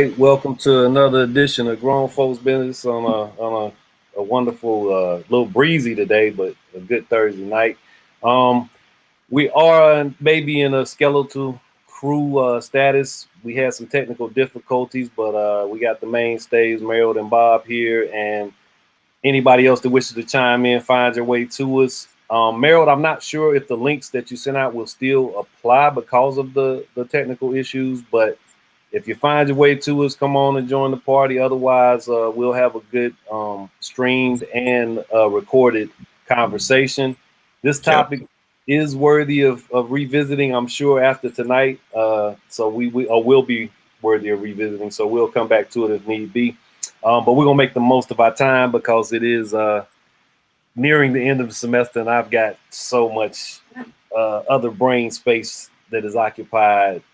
right, welcome to another edition of Grown Folks Business on a wonderful, little breezy today, but a good Thursday night. Um, we are maybe in a skeletal crew status. We had some technical difficulties, but we got the mainstays, Merrill and Bob here, and anybody else that wishes to chime in, find your way to us. Merrill, I'm not sure if the links that you sent out will still apply because of the technical issues, but if you find your way to us, come on and join the party. Otherwise, we'll have a good streamed and recorded conversation. This Yep. topic is worthy of revisiting, I'm sure, after tonight. So we will be worthy of revisiting. So we'll come back to it if need be. But we're going to make the most of our time because it is nearing the end of the semester, and I've got so much other brain space that is occupied.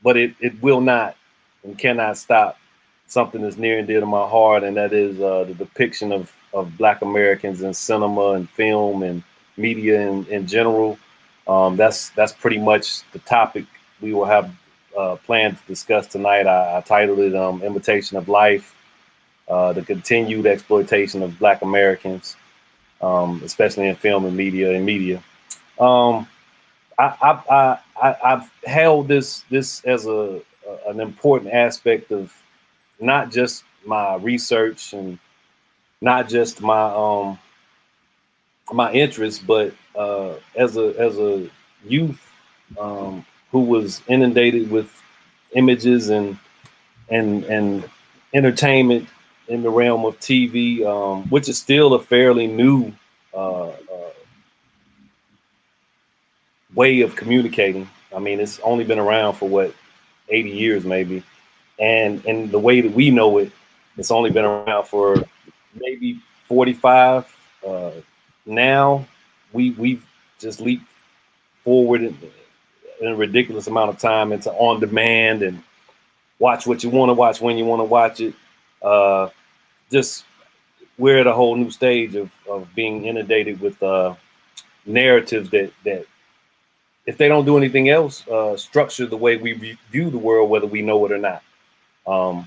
But it will not and cannot stop something that's near and dear to my heart, and that is the depiction of Black Americans in cinema and film and media in general. That's pretty much the topic we will have planned to discuss tonight. I titled it "Imitation of Life: The Continued Exploitation of Black Americans, especially in film and media." Um, I've held this as an important aspect of not just my research and not just my interest, but as a youth who was inundated with images and entertainment in the realm of TV, which is still a fairly new way of communicating. I mean, it's only been around for what 80 years maybe, and the way that we know it, it's only been around for maybe 45. Uh, Now we've just leaped forward in a ridiculous amount of time into on demand and watch what you want to watch when you want to watch it. Uh, just we're at a whole new stage of being inundated with narratives that if they don't do anything else, structure the way we view the world, whether we know it or not.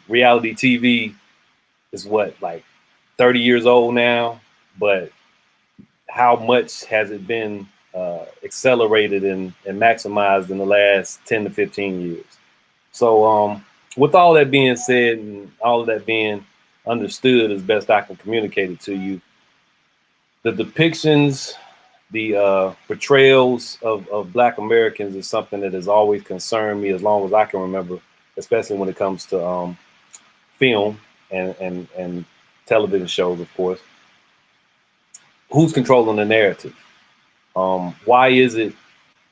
Reality TV is what, like 30 years old now, but how much has it been accelerated and maximized in the last 10 to 15 years? So, with all that being said and all of that being understood as best I can communicate it to you, the depictions, the portrayals of Black Americans is something that has always concerned me as long as I can remember, especially when it comes to film and television shows, of course. Who's controlling the narrative? Why is it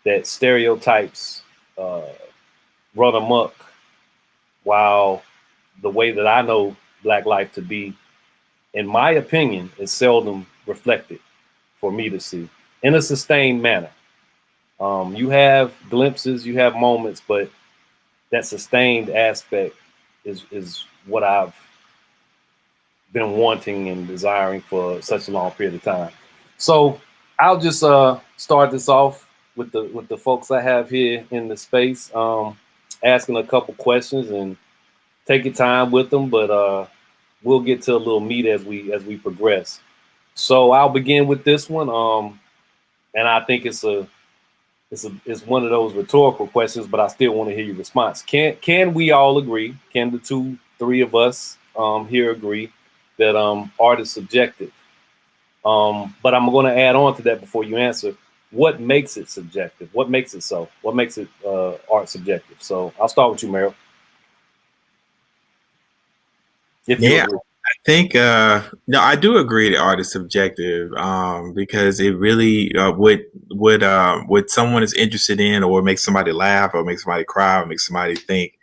that stereotypes uh, run amok while the way that I know Black life to be, in my opinion, is seldom reflected for me to see in a sustained manner? You have glimpses, you have moments, but that sustained aspect is what I've been wanting and desiring for such a long period of time. So I'll just start this off with the folks I have here in the space, asking a couple questions and take your time with them, but we'll get to a little meat as we progress. So I'll begin with this one, and I think it's one of those rhetorical questions, but I still want to hear your response. Can we all agree? Can the two, three of us here agree that art is subjective? But I'm going to add on to that before you answer. What makes it subjective? What makes it so? What makes it art subjective? So I'll start with you, Meryl, if you Yeah, agree. I think no, I do agree that art is subjective because it really what someone is interested in or makes somebody laugh or makes somebody cry or makes somebody think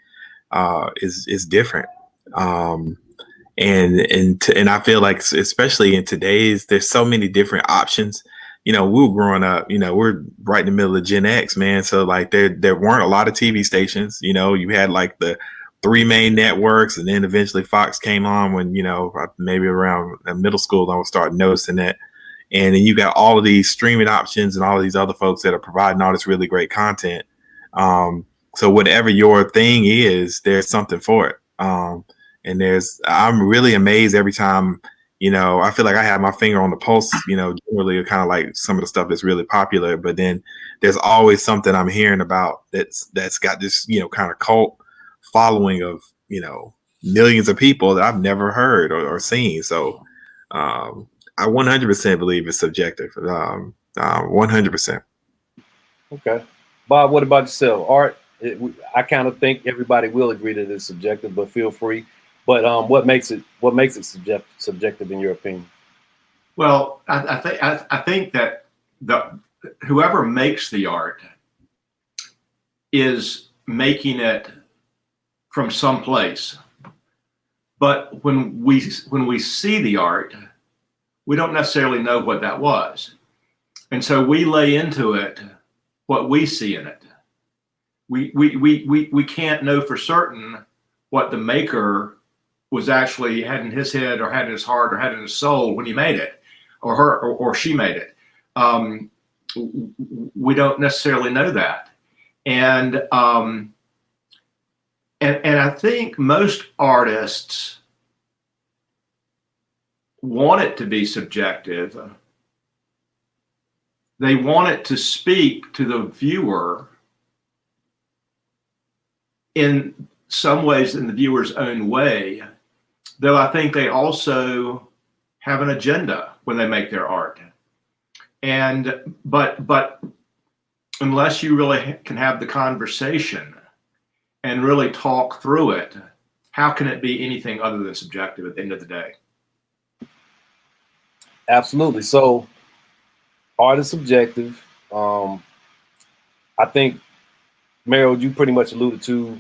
is different. Um, and I feel like especially in today's, there's so many different options. We were growing up. We're right in the middle of Gen X, man. So like there weren't a lot of TV stations. You had like the three main networks, and then eventually Fox came on when maybe around middle school I was starting noticing that. And then you got all of these streaming options and all of these other folks that are providing all this really great content. Um, So whatever your thing is, there's something for it. And I'm really amazed every time, I feel like I have my finger on the pulse, generally kind of like some of the stuff that's really popular, but then there's always something I'm hearing about that's got this, kind of cult following of, millions of people that I've never heard or seen. So I 100% believe it's subjective. 100%. Okay. Bob, what about yourself? Art, I kind of think everybody will agree that it's subjective, but feel free. But what makes it subjective in your opinion? Well, I think that whoever makes the art is making it from someplace. But when we see the art, we don't necessarily know what that was. And so we lay into it what we see in it. We can't know for certain what the maker was actually had in his head or had in his heart or had in his soul when he made it, or her or she made it. We don't necessarily know that. And I think most artists want it to be subjective. They want it to speak to the viewer in some ways in the viewer's own way, though I think they also have an agenda when they make their art. And but unless you really can have the conversation and really talk through it, how can it be anything other than subjective at the end of the day? Absolutely. So art is subjective. I think, Meryl, you pretty much alluded to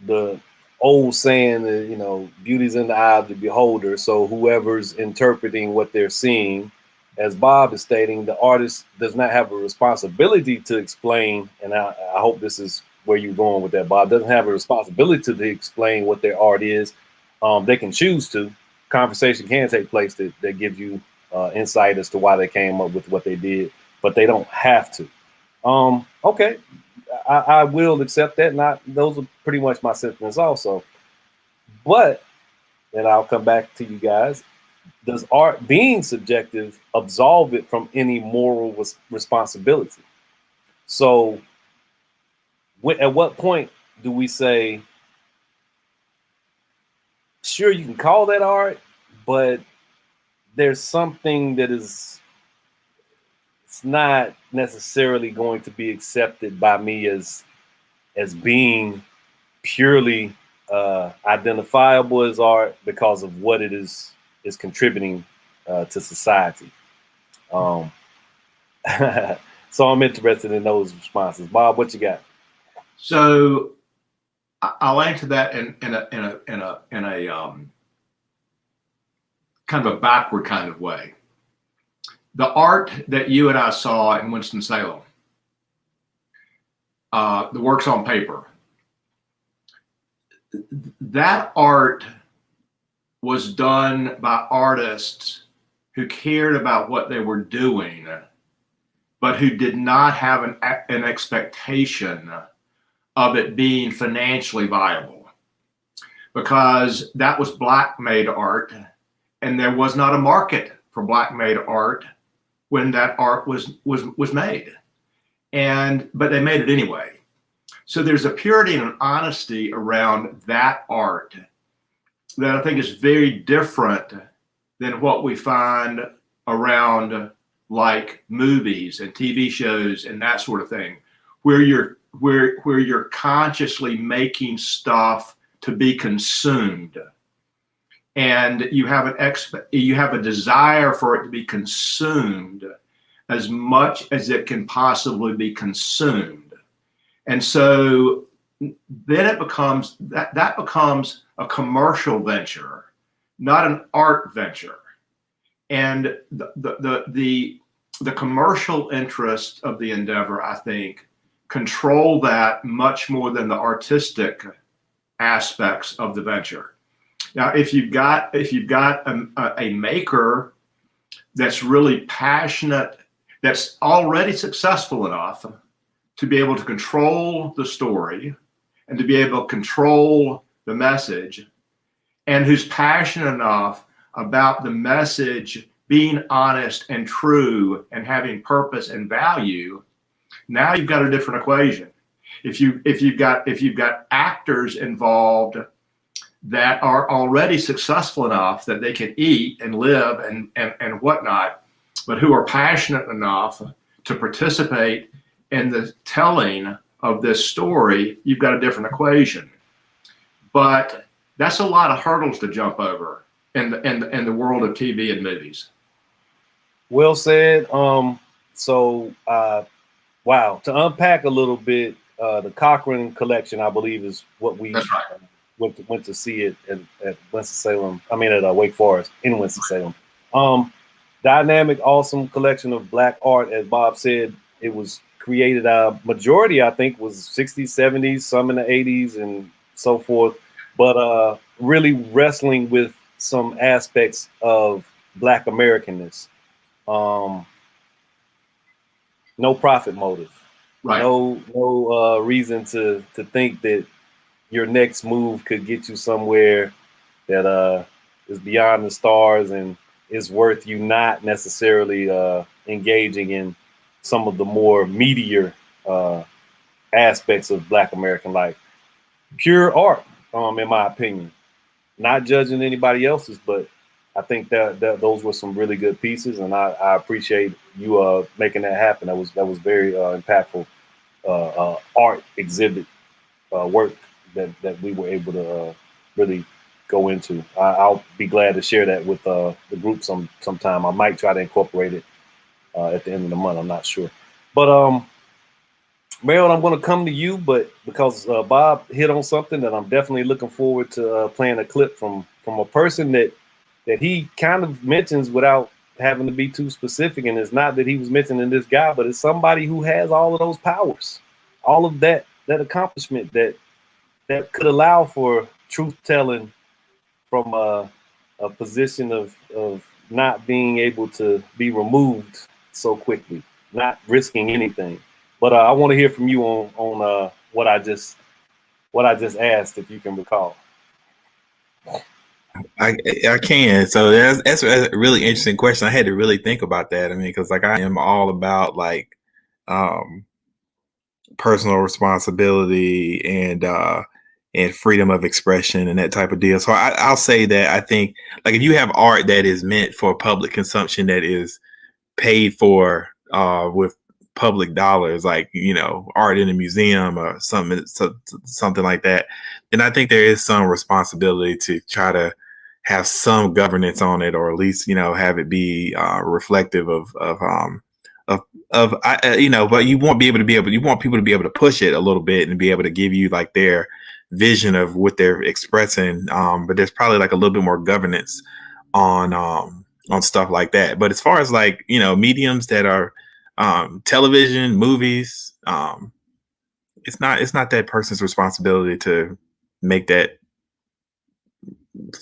the old saying that, beauty's in the eye of the beholder. So whoever's interpreting what they're seeing, as Bob is stating, the artist does not have a responsibility to explain, and I hope this is where you're going with that, Bob, doesn't have a responsibility to explain what their art is. They can choose to. Conversation can take place that gives you insight as to why they came up with what they did, but they don't have to. Okay, I will accept that. Those are pretty much my sentiments also. But, and I'll come back to you guys, does art being subjective absolve it from any moral responsibility? So at what point do we say, sure, you can call that art, but there's something that it's not necessarily going to be accepted by me as being purely identifiable as art because of what it is contributing to society. So I'm interested in those responses. Bob, what you got? So I'll answer that in a kind of a backward kind of way. The art that you and I saw in Winston-Salem, the works on paper, that art was done by artists who cared about what they were doing, but who did not have an expectation of it being financially viable, because that was black made art, and there was not a market for black made art when that art was made, but they made it anyway. So there's a purity and an honesty around that art that I think is very different than what we find around like movies and TV shows and that sort of thing, where you're consciously making stuff to be consumed, and you have a desire for it to be consumed as much as it can possibly be consumed. And so then it becomes that becomes a commercial venture, not an art venture. And the commercial interest of the endeavor, I think, control that much more than the artistic aspects of the venture. Now, if you've got a maker that's really passionate, that's already successful enough to be able to control the story, and to be able to control the message, and who's passionate enough about the message being honest and true and having purpose and value, now you've got a different equation. If you've got actors involved that are already successful enough that they can eat and live and whatnot, but who are passionate enough to participate in the telling of this story, you've got a different equation. But that's a lot of hurdles to jump over in the world of TV and movies. Well said. So wow, to unpack a little bit, the Cochrane collection, I believe, is what we That's right. went to see it at Winston-Salem. I mean, at Wake Forest in Winston-Salem. Dynamic, awesome collection of Black art, as Bob said. It was created. Majority, I think, was 60s, 70s, some in the 80s, and so forth. But really wrestling with some aspects of Black Americanness. No profit motive. Right. No reason to think that your next move could get you somewhere that is beyond the stars and is worth you not necessarily engaging in some of the more meatier aspects of Black American life. Pure art, in my opinion. Not judging anybody else's, but I think that those were some really good pieces, and I appreciate you making that happen. That was very impactful art exhibit work that we were able to really go into. I'll be glad to share that with the group sometime. I might try to incorporate it at the end of the month. I'm not sure, but Marilyn, I'm going to come to you, but because Bob hit on something that I'm definitely looking forward to playing a clip from a person that he kind of mentions without having to be too specific. And it's not that he was mentioning this guy, but it's somebody who has all of those powers, all of that accomplishment that could allow for truth telling from a position of not being able to be removed so quickly, not risking anything. But I want to hear from you on what I just asked, if you can recall. I can. So that's a really interesting question. I had to really think about that. I mean, because like I am all about like personal responsibility and freedom of expression and that type of deal. So I'll say that I think like if you have art that is meant for public consumption, that is paid for with public dollars, like, you know, art in a museum or something like that, then I think there is some responsibility to try to have some governance on it, or at least, you know, have it be reflective of you know, but you want people to be able to push it a little bit and be able to give you like their vision of what they're expressing. But there's probably like a little bit more governance on stuff like that. But as far as like, you know, mediums that are television, movies, it's not that person's responsibility to make that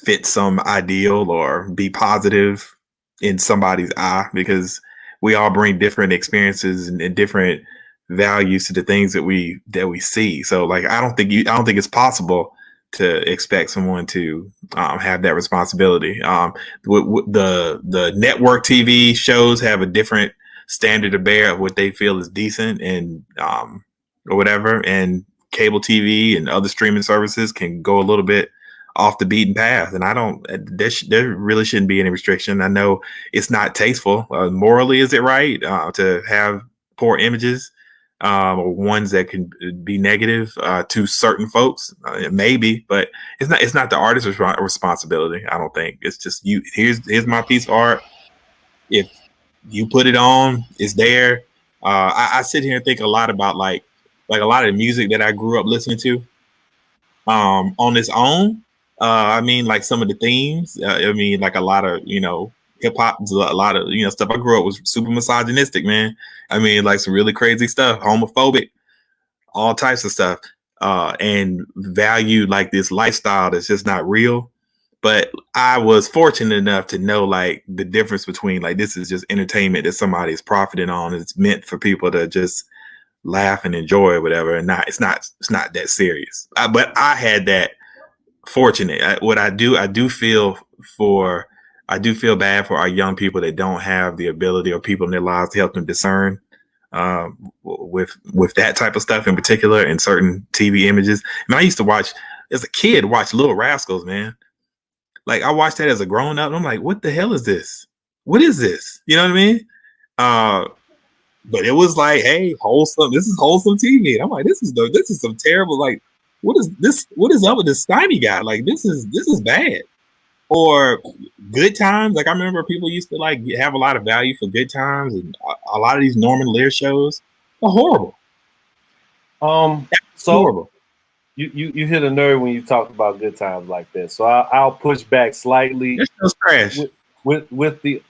fit some ideal or be positive in somebody's eye, because we all bring different experiences and different values to the things that we see. So like I don't think it's possible to expect someone to have that responsibility. The network TV shows have a different standard to bear of what they feel is decent and or whatever, and cable TV and other streaming services can go a little bit off the beaten path, and I don't. There really shouldn't be any restriction. I know it's not tasteful. Morally, is it right to have poor images or ones that can be negative to certain folks? Maybe, but it's not the artist's responsibility. I don't think. It's just you. Here's my piece of art. If you put it on, it's there. I sit here and think a lot about like a lot of the music that I grew up listening to on its own. I mean, like some of the themes. I mean, like a lot of, you know, hip hop, a lot of, you know, stuff I grew up was super misogynistic, man. I mean, like some really crazy stuff, homophobic, all types of stuff, and value like this lifestyle that's just not real. But I was fortunate enough to know like the difference between like this is just entertainment that somebody is profiting on. It's meant for people to just laugh and enjoy or whatever, and it's not that serious. But I had that fortunate. I do feel bad for our young people that don't have the ability or people in their lives to help them discern with that type of stuff in particular and certain TV images. I mean, I used to watch as a kid, watch Little Rascals, man. Like I watched that as a grown up, and I'm like, what the hell is this? What is this? You know what I mean? But it was like, hey, wholesome. This is wholesome TV. And I'm like, this is some terrible. Like, what is this? What is up with this Steiny guy? Like, this is bad. Or Good Times. Like I remember people used to like have a lot of value for Good Times, and a lot of these Norman Lear shows are horrible. So horrible. You hit a nerve when you talk about Good Times like this. So I'll push back slightly. This show's trash. With the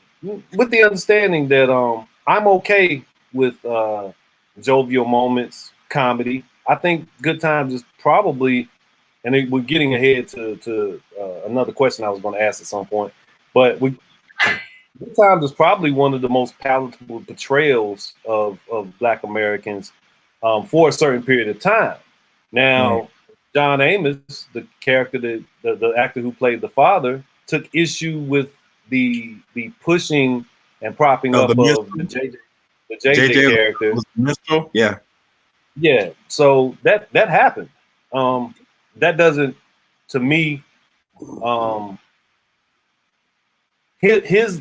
understanding that I'm okay with jovial moments, comedy. I think Good Times is probably, and we're getting ahead to another question I was going to ask at some point, but Good Times is probably one of the most palatable portrayals of Black Americans for a certain period of time. Now, John Amos, the character that the actor who played the father, took issue with the pushing and propping up of the JJ character. Yeah. So that happened. That doesn't, to me, his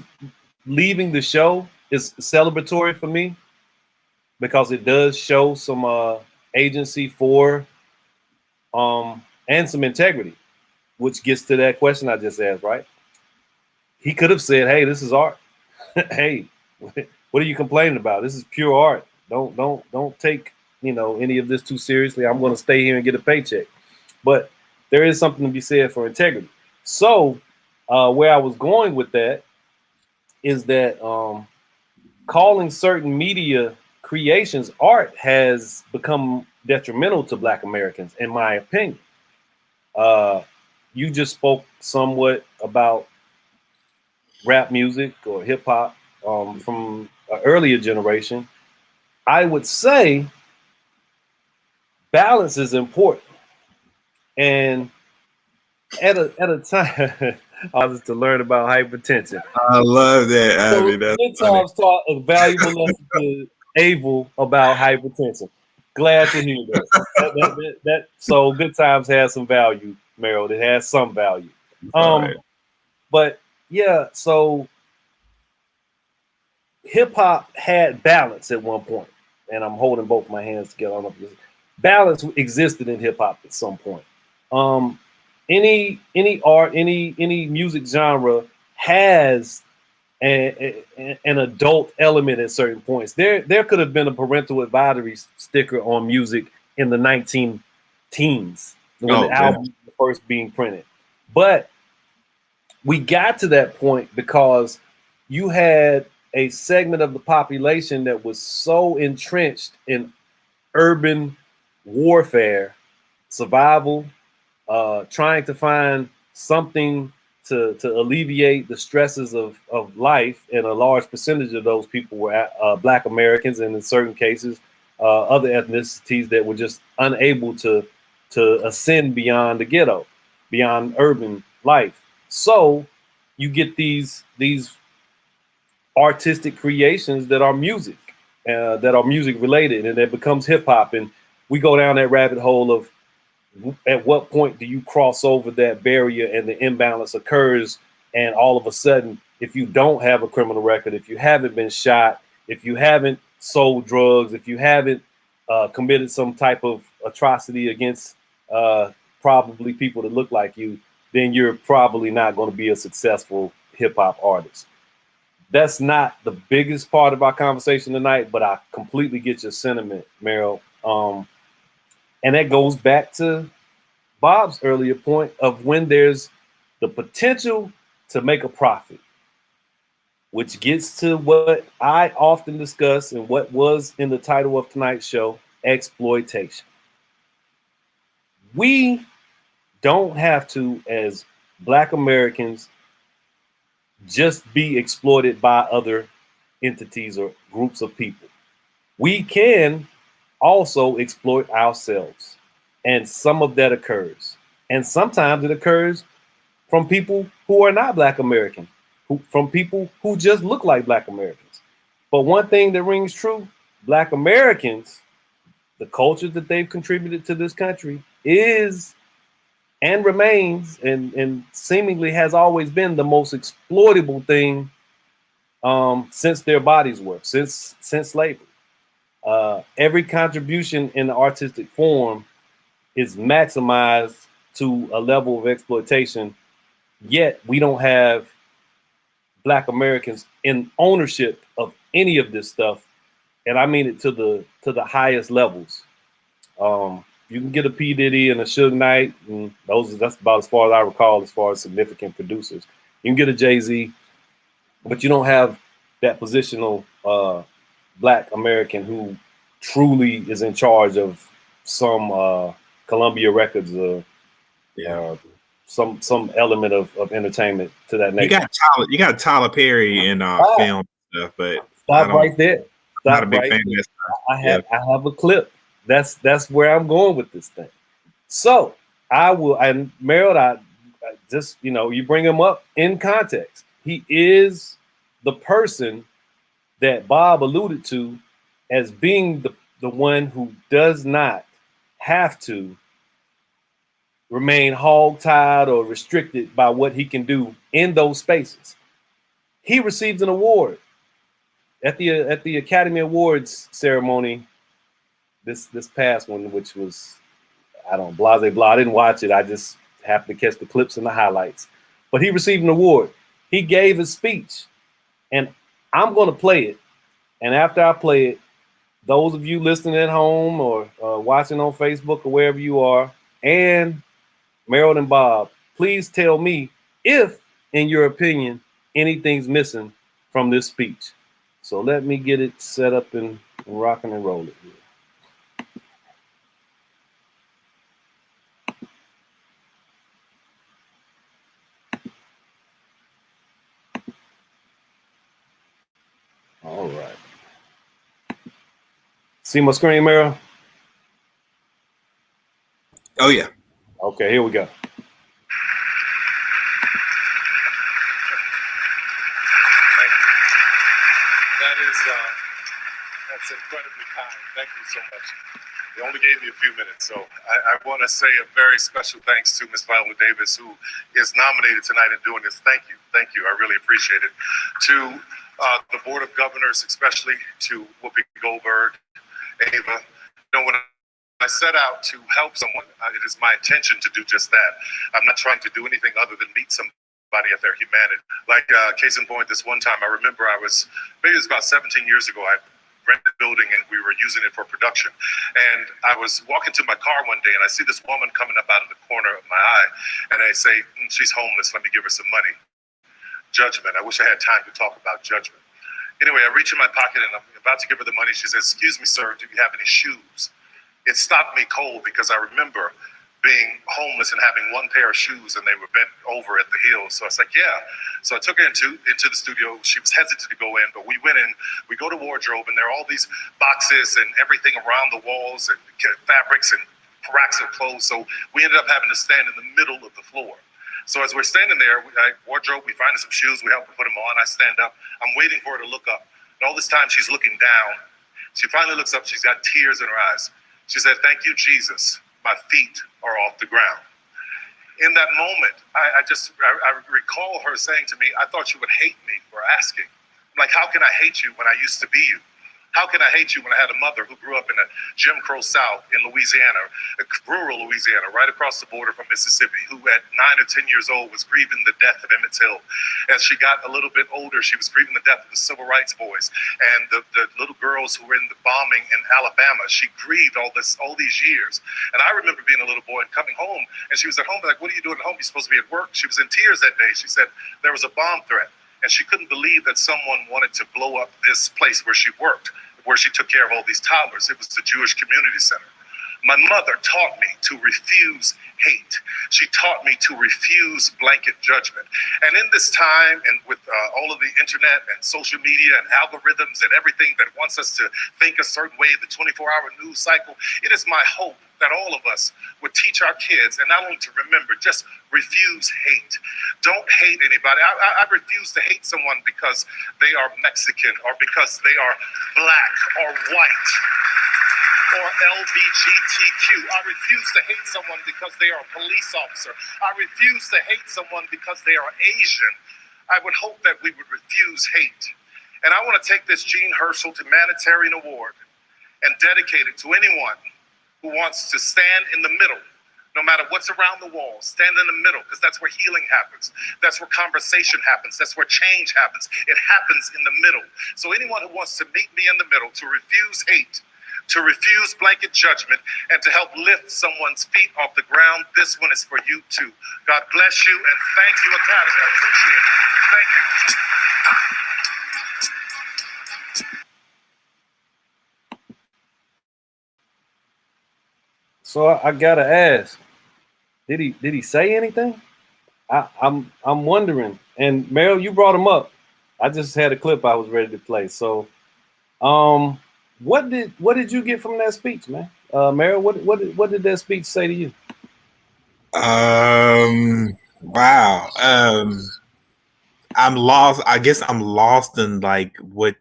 leaving the show is celebratory for me because it does show some agency for and some integrity, which gets to that question I just asked, right? He could have said, hey, this is art. Hey, what are you complaining about? This is pure art. Don't take, any of this too seriously. I'm going to stay here and get a paycheck. But there is something to be said for integrity. So where I was going with that is that calling certain media creations art has become detrimental to Black Americans, in my opinion. You just spoke somewhat about rap music or hip hop from an earlier generation. I would say balance is important. And at a time, I was to learn about hypertension. I love that. I mean, that's Good Times taught a valuable lesson to Abel about hypertension. Glad to hear that. So Good Times has some value, Meryl. It has some value. But yeah, so hip hop had balance at one point, and I'm holding both my hands together. I don't know if balance existed in hip hop at some point. Any art, any music genre has an adult element at certain points. There could have been a parental advisory sticker on music in the 19 teens when the album was first being printed. But we got to that point because you had a segment of the population that was so entrenched in urban warfare, survival, trying to find something to alleviate the stresses of life, and a large percentage of those people were Black Americans, and in certain cases, other ethnicities that were just unable to ascend beyond the ghetto, beyond urban life. So you get these artistic creations that are music related, and it becomes hip hop, and we go down that rabbit hole of at what point do you cross over that barrier and the imbalance occurs, and all of a sudden, if you don't have a criminal record, if you haven't been shot, if you haven't sold drugs, if you haven't committed some type of atrocity against probably people that look like you, then you're probably not going to be a successful hip hop artist. That's not the biggest part of our conversation tonight, but I completely get your sentiment, Meryl. And that goes back to Bob's earlier point of when there's the potential to make a profit, which gets to what I often discuss and what was in the title of tonight's show, exploitation. We don't have to, as Black Americans, just be exploited by other entities or groups of people. We can also exploit ourselves. And some of that occurs. And sometimes it occurs from people who are not Black American, from people who just look like Black Americans. But one thing that rings true, Black Americans, the culture that they've contributed to this country is and remains and seemingly has always been the most exploitable thing since their bodies were, since slavery. Every contribution in the artistic form is maximized to a level of exploitation, yet we don't have Black Americans in ownership of any of this stuff, and I mean it to the highest levels. You can get a P Diddy and a Suge Knight, and that's about as far as I recall as far as significant producers. You can get a Jay-Z, but you don't have that positional Black American who truly is in charge of some Columbia Records or some element of entertainment to that nature. You got Tyler Perry in film stuff, but stop right there. Not a Stop big right fan there. of that stuff. I have a clip. That's where I'm going with this thing. So I will, and Merrill, I just, you bring him up in context. He is the person that Bob alluded to as being the one who does not have to remain hog-tied or restricted by what he can do in those spaces. He received an award at the Academy Awards ceremony this past one, which was, I don't blase blah. I didn't watch it. I just happened to catch the clips and the highlights. But he received an award. He gave a speech, and I'm going to play it. And after I play it, those of you listening at home or watching on Facebook or wherever you are, and Merrill and Bob, please tell me if, in your opinion, anything's missing from this speech. So let me get it set up and rocking and rolling here. All right. See my screen, Merrill? Oh, yeah. Okay, here we go. Thank you. That's incredibly kind. Thank you so much. You only gave me a few minutes, so I want to say a very special thanks to Ms. Viola Davis, who is nominated tonight and doing this. Thank you. Thank you. I really appreciate it. To the Board of Governors, especially to Whoopi Goldberg, Ava. When I set out to help someone, it is my intention to do just that. I'm not trying to do anything other than meet somebody at their humanity. Like case in point, this one time I remember maybe it was about 17 years ago, I rented the building and we were using it for production. And I was walking to my car one day and I see this woman coming up out of the corner of my eye and I say, she's homeless, let me give her some money. Judgment. I wish I had time to talk about judgment. Anyway, I reach in my pocket and I'm about to give her the money. She says, excuse me, sir, do you have any shoes? It stopped me cold because I remember being homeless and having one pair of shoes and they were bent over at the heel. So I was like, yeah. So I took her into the studio. She was hesitant to go in, but we went in, we go to wardrobe and there are all these boxes and everything around the walls and fabrics and racks of clothes. So we ended up having to stand in the middle of the floor. So as we're standing there, wardrobe, we find some shoes, we help her put them on. I stand up, I'm waiting for her to look up. And all this time she's looking down. She finally looks up, she's got tears in her eyes. She said, thank you, Jesus. My feet are off the ground. In that moment, I recall her saying to me, I thought you would hate me for asking. I'm like, how can I hate you when I used to be you? How can I hate you when I had a mother who grew up in a Jim Crow South in Louisiana, rural Louisiana, right across the border from Mississippi, who at 9 or 10 years old was grieving the death of Emmett Till. As she got a little bit older, she was grieving the death of the civil rights boys and the little girls who were in the bombing in Alabama. She grieved all these years. And I remember being a little boy and coming home, and she was at home, like, what are you doing at home? You're supposed to be at work. She was in tears that day. She said there was a bomb threat. And she couldn't believe that someone wanted to blow up this place where she worked, where she took care of all these toddlers. It was the Jewish Community Center. My mother taught me to refuse hate. She taught me to refuse blanket judgment. And in this time, and with all of the internet and social media and algorithms and everything that wants us to think a certain way, the 24-hour news cycle, it is my hope that all of us would teach our kids, and not only to remember, just refuse hate. Don't hate anybody. I refuse to hate someone because they are Mexican or because they are black or white or LGBTQ. I refuse to hate someone because they are a police officer. I refuse to hate someone because they are Asian. I would hope that we would refuse hate. And I want to take this Jean Hersel Humanitarian Award and dedicate it to anyone who wants to stand in the middle, no matter what's around the wall. Stand in the middle, because that's where healing happens. That's where conversation happens. That's where change happens. It happens in the middle. So anyone who wants to meet me in the middle, to refuse hate, to refuse blanket judgment, and to help lift someone's feet off the ground, this one is for you too. God bless you, and thank you, Academy. I appreciate it. Thank you. So I gotta ask, did he say anything? I'm wondering. And Meryl, you brought him up. I just had a clip I was ready to play. So, what did you get from that speech, man? Meryl, what did that speech say to you? Wow. I'm lost. I guess I'm lost in like what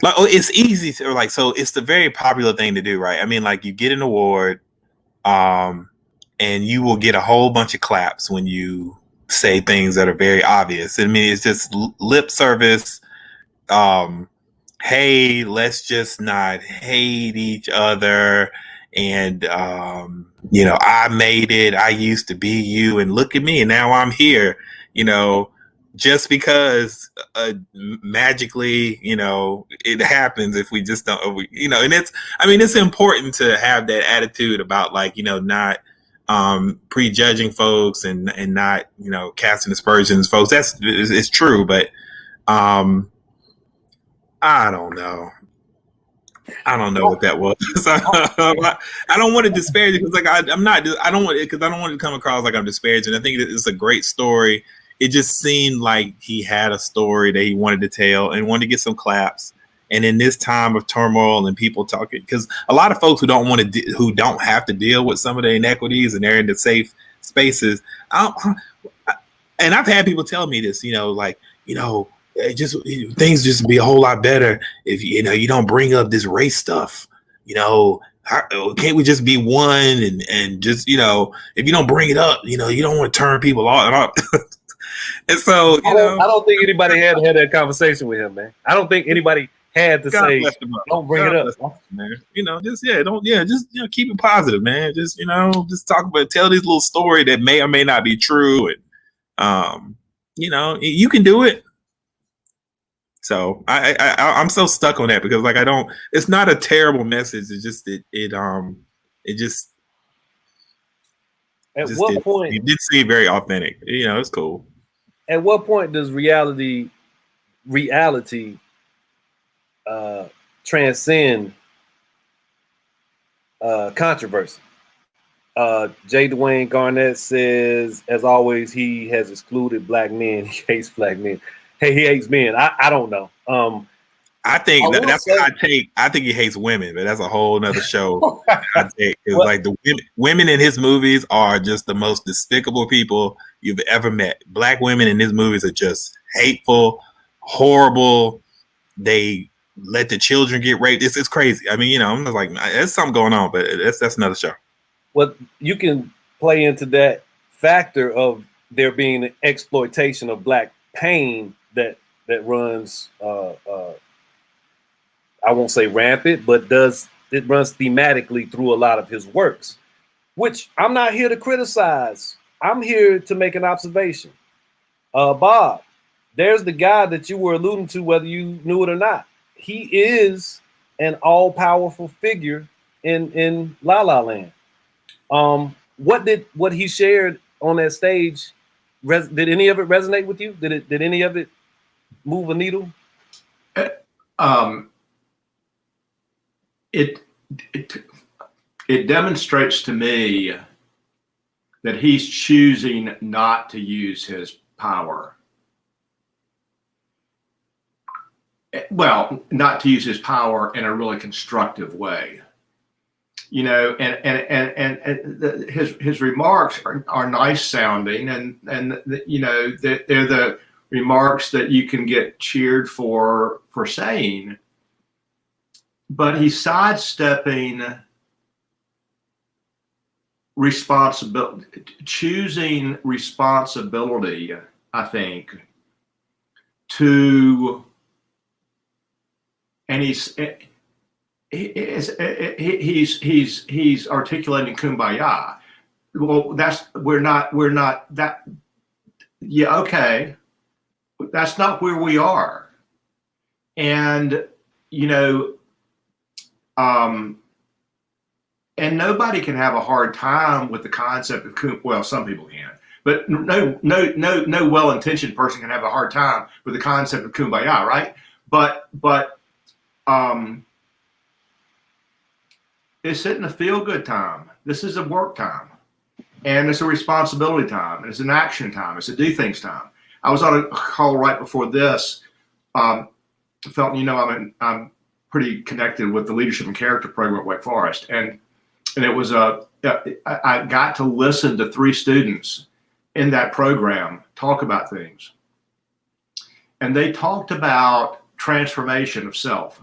like, oh, it's easy to like, so it's the very popular thing to do, right? I mean, like you get an award, and you will get a whole bunch of claps when you say things that are very obvious. I mean, it's just lip service. Hey, let's just not hate each other. And, I made it. I used to be you, and look at me, and now I'm here, just because magically, it happens if we just don't, and it's important to have that attitude about like, not prejudging folks and not, casting aspersions, folks. It's true, but I don't know. I don't know what that was. I don't want to disparage it because like I don't want it to come across like I'm disparaging. I think it's a great story. It just seemed like he had a story that he wanted to tell and wanted to get some claps. And in this time of turmoil and people talking, because a lot of folks who don't have to deal with some of the inequities and they're in the safe spaces. And I've had people tell me this, things just be a whole lot better if you don't bring up this race stuff. Can't we just be one and just if you don't bring it up, you don't want to turn people off. And so I don't think anybody had that conversation with him, man. I don't think anybody had to say don't bring it up, man. Just keep it positive, man. Just talk about, tell this little story that may or may not be true, and you can do it. So I'm so stuck on that because like it's not a terrible message. It's just it did seem very authentic. It's cool. At what point does reality transcend controversy? J. Dwayne Garnett says, as always, he has excluded black men. He hates black men. Hey, he hates men. I don't know. I think that's what I take. I think he hates women, but that's a whole nother show. I take like the women in his movies are just the most despicable people you've ever met. Black women in his movies are just hateful, horrible. They let the children get raped. It's crazy. I mean, I'm just like, there's something going on, but that's another show. Well, you can play into that factor of there being an exploitation of black pain that runs I won't say rampant, but it runs thematically through a lot of his works, which I'm not here to criticize. I'm here to make an observation. Bob, there's the guy that you were alluding to, whether you knew it or not. He is an all-powerful figure in La La Land. What he shared on that stage, did any of it resonate with you? Did any of it move a needle? it demonstrates to me that he's choosing not to use his power. Well, not to use his power in a really constructive way. You know, and his remarks are nice sounding, and you know, they're the remarks that you can get cheered for saying, but he's sidestepping responsibility, choosing responsibility, I think, to, and he's articulating kumbaya. Well, we're not that. Yeah, okay, that's not where we are, and you know, and nobody can have a hard time with the concept of well, some people can, but no well-intentioned person can have a hard time with the concept of kumbaya, right? But this isn't a feel-good time. This is a work time, and it's a responsibility time, and it's an action time. It's a do things time. I was on a call right before this. Felt, you know, I'm pretty connected with the leadership and character program at Wake Forest, and it was I got to listen to 3 students in that program talk about things, and they talked about transformation of self.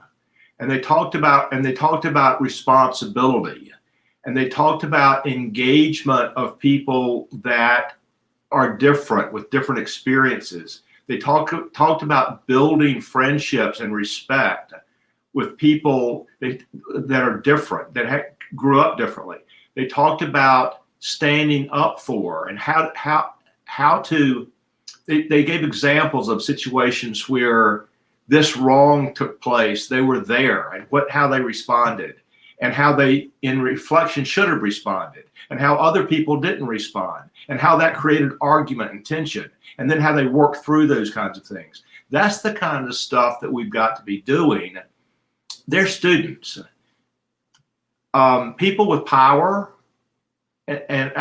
And they talked about responsibility, and they talked about engagement of people that are different with different experiences. They talked about building friendships and respect with people that are different, that grew up differently. They talked about standing up for and how to. They gave examples of situations where this wrong took place. They were there, and how they responded, and how they, in reflection, should have responded, and how other people didn't respond, and how that created argument and tension, and then how they worked through those kinds of things. That's the kind of stuff that we've got to be doing. They're students, people with power, and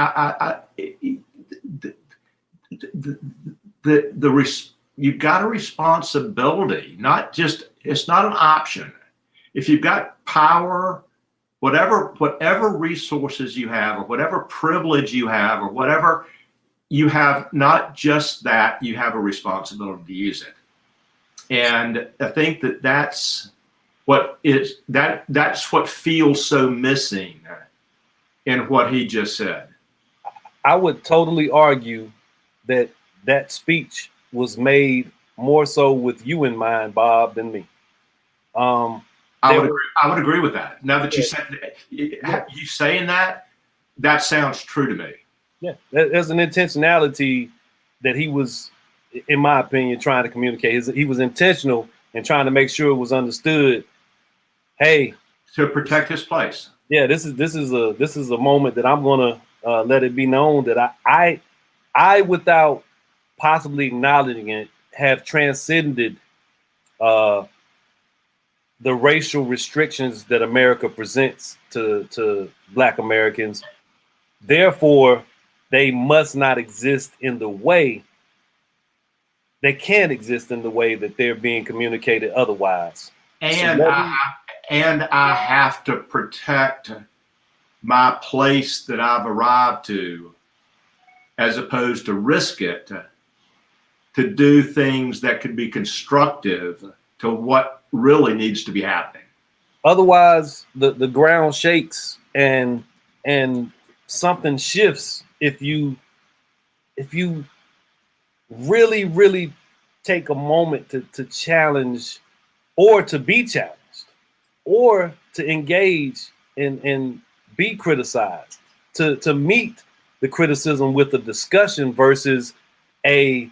you've got a responsibility, not just, it's not an option. If you've got power, whatever resources you have, or whatever privilege you have, or whatever you have, not just that, you have a responsibility to use it. And I think that's what feels so missing in what he just said. I would totally argue that speech was made more so with you in mind, Bob, than me. I would agree with that. Now that you said, you saying that sounds true to me. Yeah, there's an intentionality that he was, in my opinion, trying to communicate. He was intentional in trying to make sure it was understood. Hey, to protect his place. Yeah, this is a moment that I'm gonna let it be known that I without possibly acknowledging it, have transcended the racial restrictions that America presents to Black Americans. Therefore, they must not exist in the way, they can't exist in the way that they're being communicated otherwise. And I have to protect my place that I've arrived to, as opposed to risk it to do things that could be constructive to what really needs to be happening. Otherwise, the ground shakes and something shifts if you really take a moment to challenge, or to be challenged, or to engage and be criticized, to meet the criticism with a discussion versus a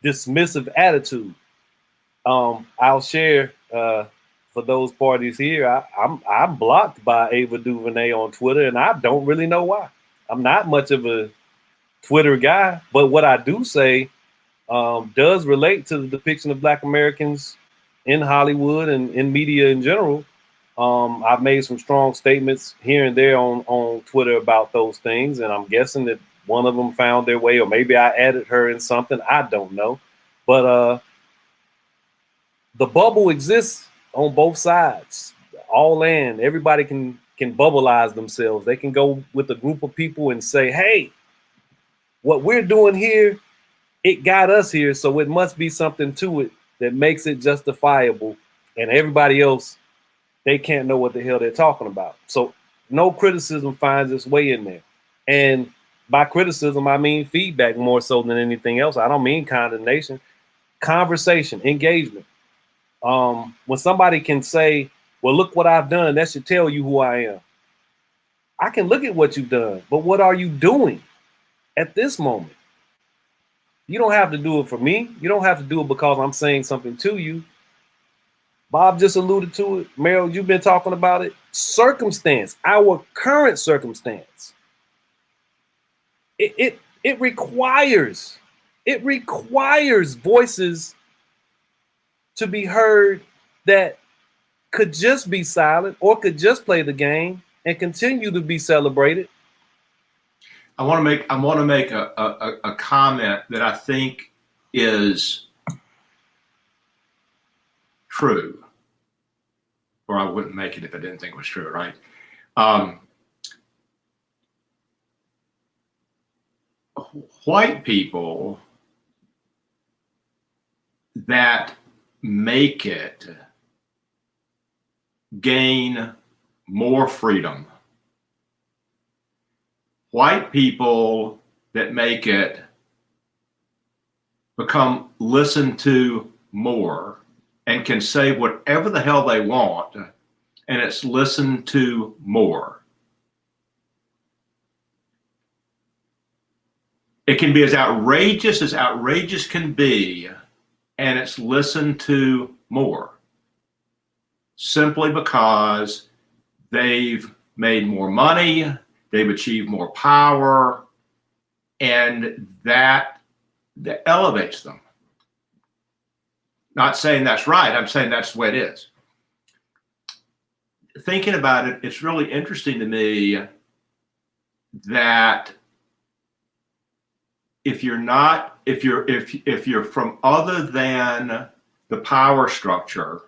dismissive attitude. I'll share for those parties here. I'm blocked by Ava DuVernay on Twitter, and I don't really know why. I'm not much of a Twitter guy, but what I do say does relate to the depiction of Black Americans in Hollywood and in media in general. I've made some strong statements here and there on Twitter about those things, and I'm guessing that one of them found their way, or maybe I added her in something. I don't know. But the bubble exists on both sides. All land, everybody can bubbleize themselves. They can go with a group of people and say, hey, what we're doing here, it got us here, so it must be something to it that makes it justifiable. And everybody else, they can't know what the hell they're talking about. So no criticism finds its way in there. And by criticism, I mean feedback more so than anything else. I don't mean condemnation. Conversation, engagement. When somebody can say, well, look what I've done, that should tell you who I am. I can look at what you've done, but what are you doing at this moment? You don't have to do it for me. You don't have to do it because I'm saying something to you. Bob just alluded to it. Meryl, you've been talking about it. Circumstance, our current circumstance. It requires voices to be heard that could just be silent or could just play the game and continue to be celebrated. I want to make a comment that I think is true, or I wouldn't make it if I didn't think it was true, right? White people that make it gain more freedom. White people that make it become listened to more and can say whatever the hell they want, and it's listened to more. It can be as outrageous can be, and it's listened to more. Simply because they've made more money, they've achieved more power, and that elevates them. Not saying that's right, I'm saying that's the way it is. Thinking about it, it's really interesting to me that if you're from other than the power structure,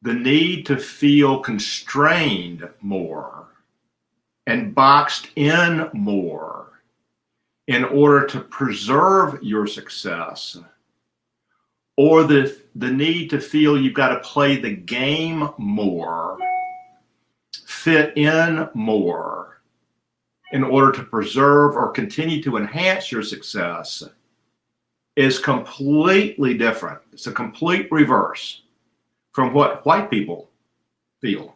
the need to feel constrained more and boxed in more in order to preserve your success, or the need to feel you've got to play the game more, fit in more in order to preserve or continue to enhance your success is completely different. It's a complete reverse from what white people feel.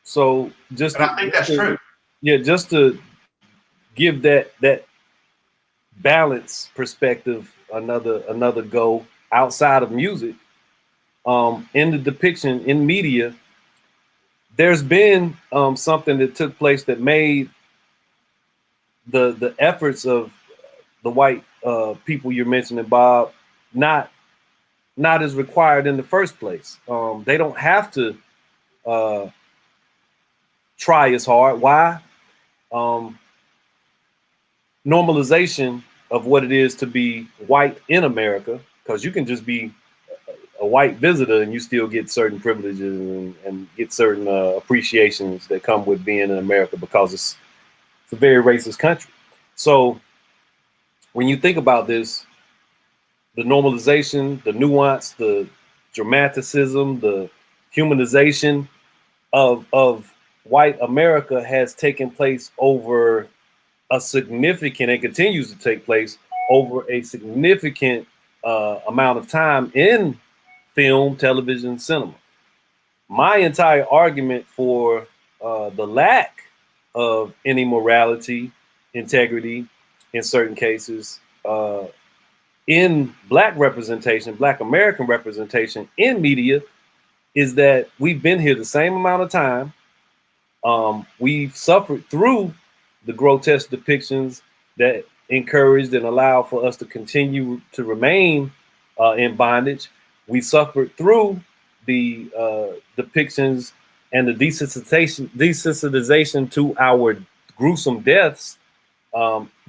So I think that's true. Yeah, just to give that balance perspective another go outside of music, in the depiction in media, there's been something that took place that made the efforts of the white people you're mentioning, Bob, not as required in the first place. They don't have to try as hard. Why? Normalization of what it is to be white in America, because you can just be a white visitor and you still get certain privileges and get certain appreciations that come with being in America, because it's a very racist country. So when you think about this, the normalization, the nuance, the dramaticism, the humanization of white America has taken place over a significant, and continues to take place over a significant amount of time in film, television, cinema. My entire argument for the lack of any morality, integrity in certain cases in Black representation, Black American representation in media, is that we've been here the same amount of time. We've suffered through the grotesque depictions that encouraged and allowed for us to continue to remain in bondage. We suffered through the depictions and the desensitization to our gruesome deaths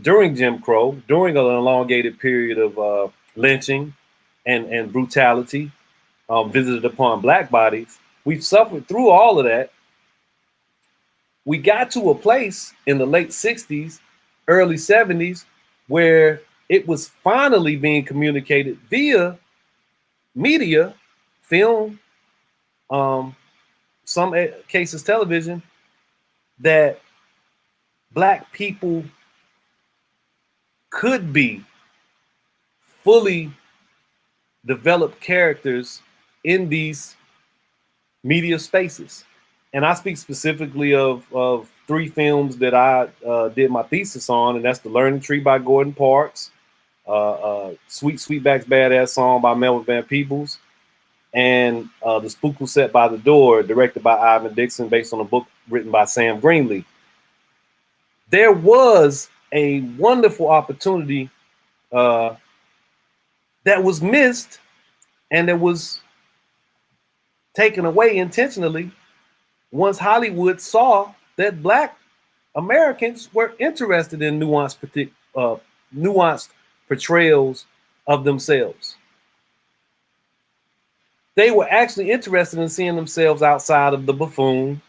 during Jim Crow, during an elongated period of lynching and brutality visited upon Black bodies. We've suffered through all of that. We got to a place in the late 60s, early 70s, where it was finally being communicated via media, film, some cases television, that Black people could be fully developed characters in these media spaces. And I speak specifically of three films that I did my thesis on, and that's The Learning Tree by Gordon Parks, Sweet Sweetback's Badass Song by Melvin Van Peebles, and The Spook Who Sat by the Door, directed by Ivan Dixon, based on a book written by Sam Greenlee. There was a wonderful opportunity that was missed and that was taken away intentionally once Hollywood saw that Black Americans were interested in nuanced portrayals of themselves. They were actually interested in seeing themselves outside of the buffoon,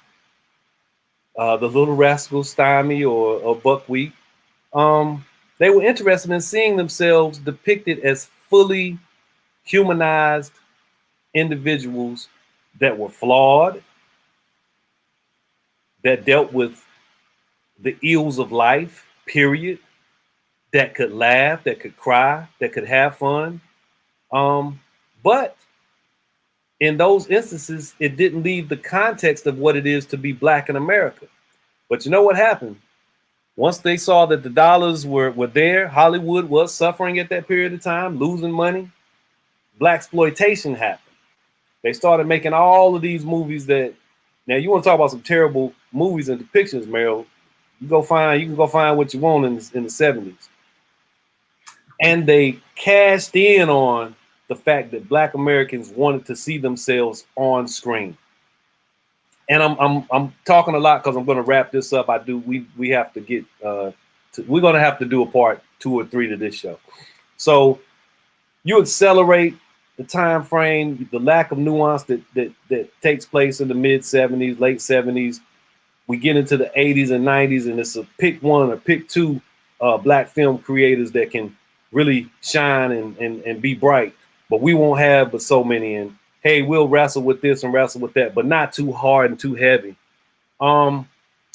the Little Rascal, Stymie, or Buckwheat. They were interested in seeing themselves depicted as fully humanized individuals that were flawed, that dealt with the ills of life, period, that could laugh, that could cry, that could have fun. But in those instances, it didn't leave the context of what it is to be Black in America. But you know what happened? Once they saw that the dollars were there, Hollywood was suffering at that period of time, losing money, Blaxploitation happened. They started making all of these movies that, now you want to talk about some terrible movies and depictions, Meryl, you can go find what you want in the 70s. And they cashed in on the fact that Black Americans wanted to see themselves on screen. And I'm talking a lot because I'm going to wrap this up. We have to get we're going to have to do a part 2 or 3 to this show. So you accelerate the time frame, the lack of nuance that takes place in the mid 70s, late 70s. We get into the 80s and 90s, and it's a pick one or pick two Black film creators that can really shine and be bright. But we won't have but so many. And hey, we'll wrestle with this and wrestle with that, but not too hard and too heavy. And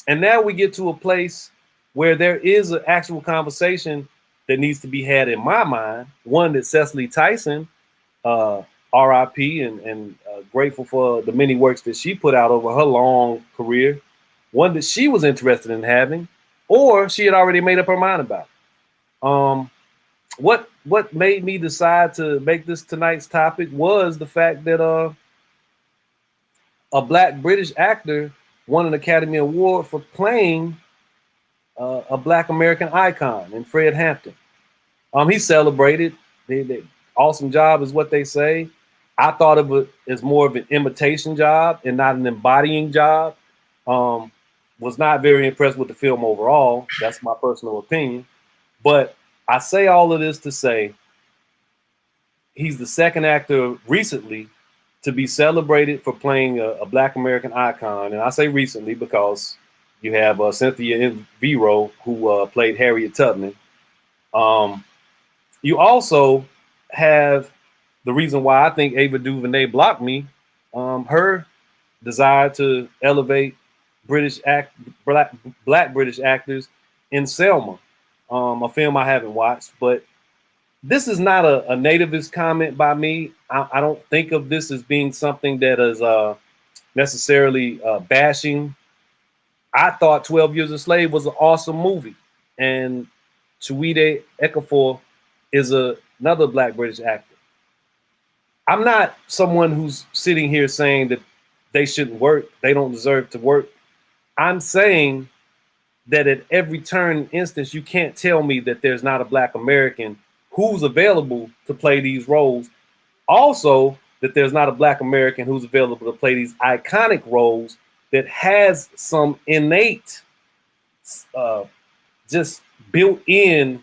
now we get to a place where there is an actual conversation that needs to be had in my mind. One that Cecily Tyson, R.I.P. and grateful for the many works that she put out over her long career. One that she was interested in having, or she had already made up her mind about. What made me decide to make this tonight's topic was the fact that a Black British actor won an Academy Award for playing a Black American icon in Fred Hampton. He celebrated. The awesome job is what they say. I thought of it as more of an imitation job and not an embodying job. Was not very impressed with the film overall. That's my personal opinion. But I say all of this to say he's the second actor recently to be celebrated for playing a Black American icon. And I say recently because you have Cynthia Erivo, who played Harriet Tubman. You also have the reason why I think Ava DuVernay blocked me, her desire to elevate Black British actors in Selma, a film I haven't watched. But this is not a nativist comment by me. I don't think of this as being something that is necessarily bashing. I thought 12 Years a Slave was an awesome movie. And Chiwetel Ejiofor is another Black British actor. I'm not someone who's sitting here saying that they shouldn't work, they don't deserve to work. I'm saying that at every turn and instance, you can't tell me that there's not a Black American who's available to play these roles. Also, that there's not a Black American who's available to play these iconic roles that has some innate, just built in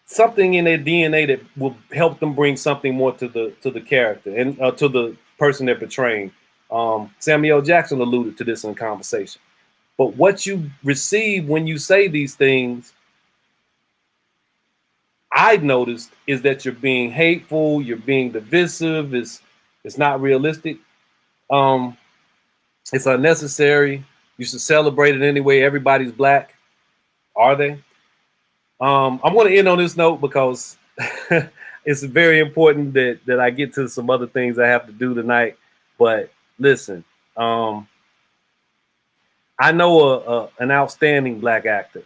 something in their DNA that will help them bring something more to the character and to the person they're portraying. Samuel Jackson alluded to this in conversation. But what you receive when you say these things, I've noticed, is that you're being hateful, you're being divisive, it's not realistic. It's unnecessary. You should celebrate it anyway. Everybody's Black. Are they? I'm going to end on this note because it's very important that I get to some other things I have to do tonight. But listen, I know an outstanding Black actor,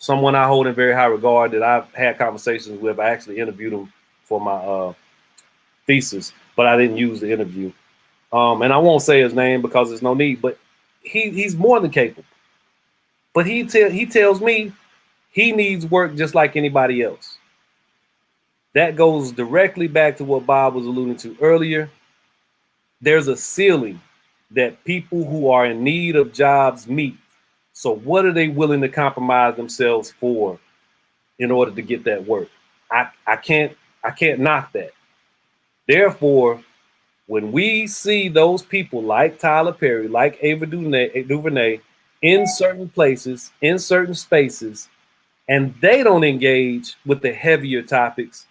someone I hold in very high regard that I've had conversations with. I actually interviewed him for my thesis, but I didn't use the interview. And I won't say his name because there's no need, but he's more than capable. But he tells me he needs work just like anybody else. That goes directly back to what Bob was alluding to earlier. There's a ceiling that people who are in need of jobs meet. So what are they willing to compromise themselves for in order to get that work? I can't knock that. Therefore, when we see those people like Tyler Perry, like Ava DuVernay in certain places, in certain spaces, and they don't engage with the heavier topics,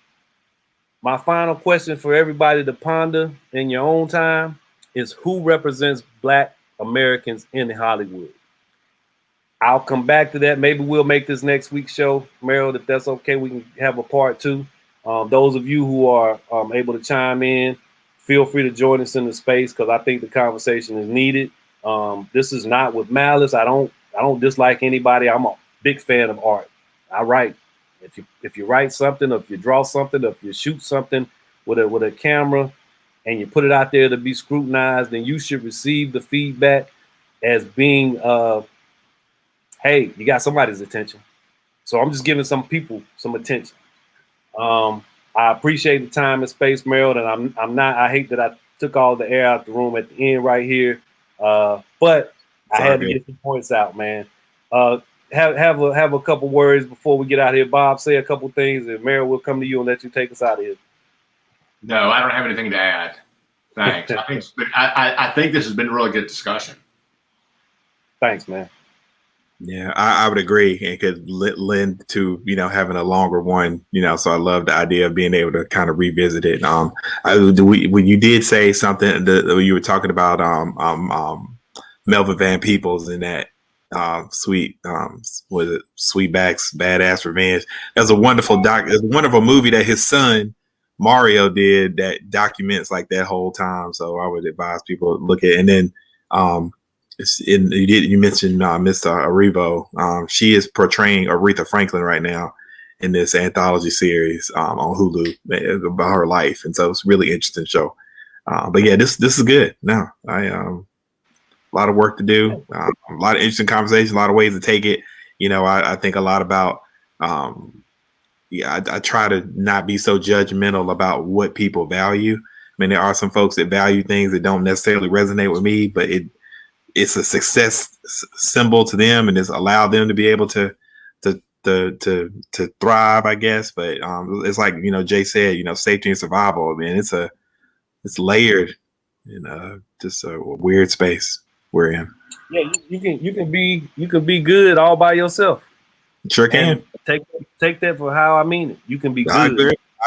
my final question for everybody to ponder in your own time is, who represents Black Americans in Hollywood? I'll come back to that. Maybe we'll make this next week's show, Meryl, if that's okay. We can have a part 2. Those of you who are able to chime in, feel free to join us in the space because I think the conversation is needed. This is not with malice. I don't dislike anybody. I'm a big fan of art. I write. If you write something, or if you draw something, or if you shoot something with a camera and you put it out there to be scrutinized, then you should receive the feedback as being hey, you got somebody's attention. So I'm just giving some people some attention. I appreciate the time and space, Meryl, and I'm not. I hate that I took all the air out the room at the end right here, but I had to get some points out, man. Have a couple words before we get out here. Bob, say a couple things, and Meryl will come to you and let you take us out of here. No, I don't have anything to add. Thanks. I think this has been a really good discussion. Thanks, man. Yeah, I would agree, and could lend to having a longer one. So I love the idea of being able to kind of revisit it. When you did say something that you were talking about Melvin Van Peebles and that was it Sweetback's Badass Revenge? That's a wonderful it's a wonderful movie that his son Mario did that documents like that whole time. So I would advise people to look at it. And then you mentioned Miss Arrivo. She is portraying Aretha Franklin right now in this anthology series on Hulu about her life, and so it's a really interesting show. But yeah, this is good. No, a lot of work to do, a lot of interesting conversations, a lot of ways to take it. I think a lot about. I try to not be so judgmental about what people value. I mean, there are some folks that value things that don't necessarily resonate with me, but it's a success symbol to them, and it's allowed them to be able to thrive, I guess. But it's like Jay said, safety and survival. I mean, it's layered in just a weird space we're in. Yeah, you can be good all by yourself. Sure can. And take that for how I mean it. You can be good.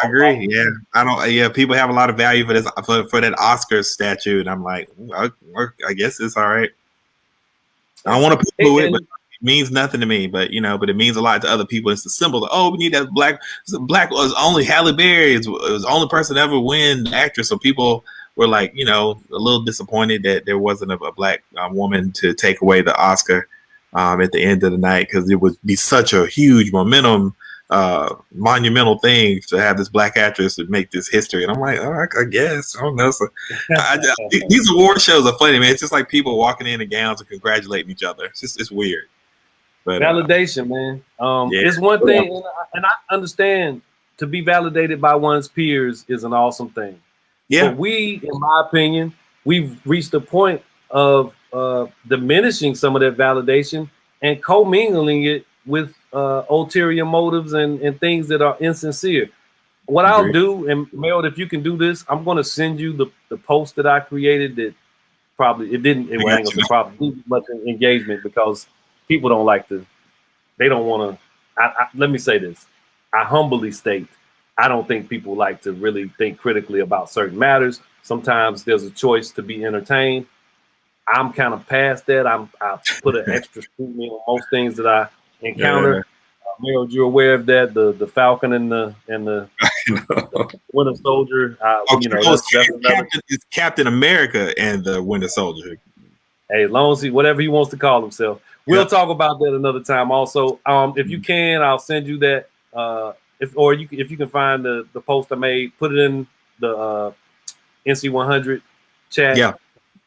I agree. Yeah, I don't. Yeah, people have a lot of value for this for that Oscar statue, and I'm like, I guess it's all right. I don't want to poo it, but it means nothing to me. But but it means a lot to other people. It's the symbol. We need that black. Was only Halle Berry. It was the only person to ever win actress. So people were like, a little disappointed that there wasn't a black woman to take away the Oscar at the end of the night, because it would be such a huge monumental thing to have this black actress to make this history. And I'm like, I guess I don't know. So these award shows are funny, man. It's just like people walking in gowns and congratulating each other. It's weird. But validation, man. yeah. It's one thing, and I understand to be validated by one's peers is an awesome thing. Yeah. But we, in my opinion, we've reached a point of diminishing some of that validation and commingling it with ulterior motives and things that are insincere. What I'll do, and Mel, if you can do this, I'm going to send you the post that I created that probably it ain't gonna say probably much engagement because people don't like to, they don't want to. Let me say this. I humbly state, I don't think people like to really think critically about certain matters. Sometimes there's a choice to be entertained. I'm kind of past that. I put an extra scrutiny on most things that I encounter. Mel, you're aware of that. The Falcon and the Winter Soldier. It's Captain America and the Winter Soldier. Hey, as long as whatever he wants to call himself. We'll talk about that another time. Also, if you can, I'll send you that. If you can find the post I made, put it in the NC100 chat. Yeah,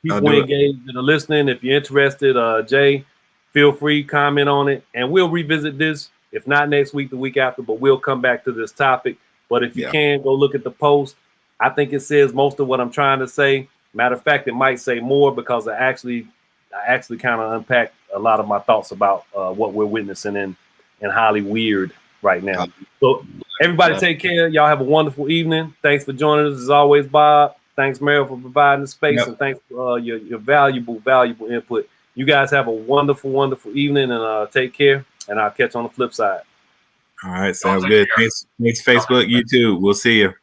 people engaged that are listening. If you're interested, Jay, feel free, comment on it, and we'll revisit this. If not next week, the week after, but we'll come back to this topic. But if you can, go look at the post. I think it says most of what I'm trying to say. Matter of fact, it might say more because I actually kind of unpacked a lot of my thoughts about what we're witnessing in highly weird right now. So everybody take care. Y'all have a wonderful evening. Thanks for joining us as always, Bob. Thanks, Meryl, for providing the space, and thanks for your valuable input. You guys have a wonderful, wonderful evening, and take care. And I'll catch you on the flip side. All right, sounds good. Thanks, Facebook, YouTube. We'll see you.